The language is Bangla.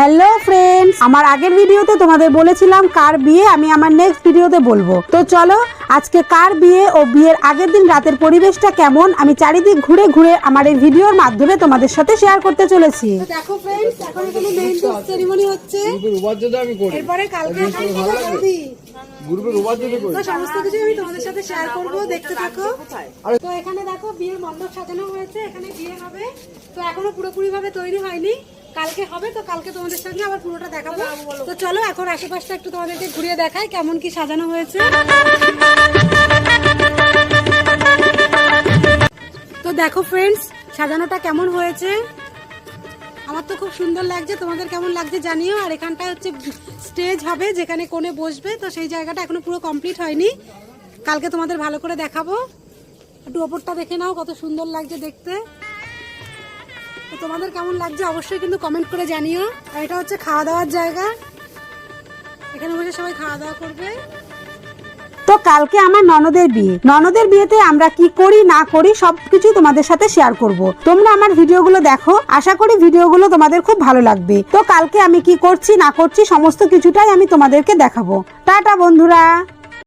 হ্যালো ফ্রেন্ডস, আমার আগের ভিডিওতে তোমাদের বলেছিলাম কার বিয়ে আমি আমার নেক্সট ভিডিওতে বলবো। তো চলো আজকে কার বিয়ে ও বিয়ের আগের দিন রাতের পরিবেশটা কেমন আমি চারিদিক ঘুরে ঘুরে আমার এই ভিডিওর মাধ্যমে তোমাদের সাথে শেয়ার করতে চলেছি। তো দেখো ফ্রেন্ডস, এখন এখানে মেইন সেরিমনি হচ্ছে। এরপরে কালকে তো সমস্ত কিছু আমি তোমাদের সাথে শেয়ার করব, দেখতে থাকো। তো এখানে দেখো বিয়ের মণ্ডপ সাজানো হয়েছে, এখানে বিয়ে হবে। তো এখনো পুরোপুরি ভাবে তৈরি হয়নি, কালকে হবে। তো কালকে তোমাদের সঙ্গে আবার পুরোটা দেখাবো। তো চলো এখন আশেপাশটা একটু তোমাদেরকে ঘুরিয়ে দেখাই কেমন কি সাজানো হয়েছে। তো দেখো ফ্রেন্ডস, সাজানোটা কেমন হয়েছে, আমার তো খুব সুন্দর লাগছে। তোমাদের কেমন লাগছে জানিও। আর এখানটা হচ্ছে স্টেজ হবে যেখানে কোণে বসবে। তো সেই জায়গাটা এখনো পুরো কমপ্লিট হয়নি, কালকে তোমাদের ভালো করে দেখাবো। একটু ওপরটা দেখে নাও কত সুন্দর লাগছে দেখতে। তো তোমাদের কেমন লাগছে অবশ্যই কিন্তু কমেন্ট করে জানিও। আর এটা হচ্ছে খাওয়া দাওয়ার জায়গা, এখানে বসে সবাই খাওয়া দাওয়া করবে। তো কালকে আমার ননদের বিয়ে, ননদের বিয়েতে আমরা কি করি না করি সবকিছু তোমাদের সাথে শেয়ার করব। তোমরা আমার ভিডিওগুলো দেখো, আশা করি ভিডিওগুলো তোমাদের খুব ভালো লাগবে। তো কালকে আমি কি করছি না করছি সমস্ত কিছুটাই আমি তোমাদেরকে দেখাবো। টাটা বন্ধুরা।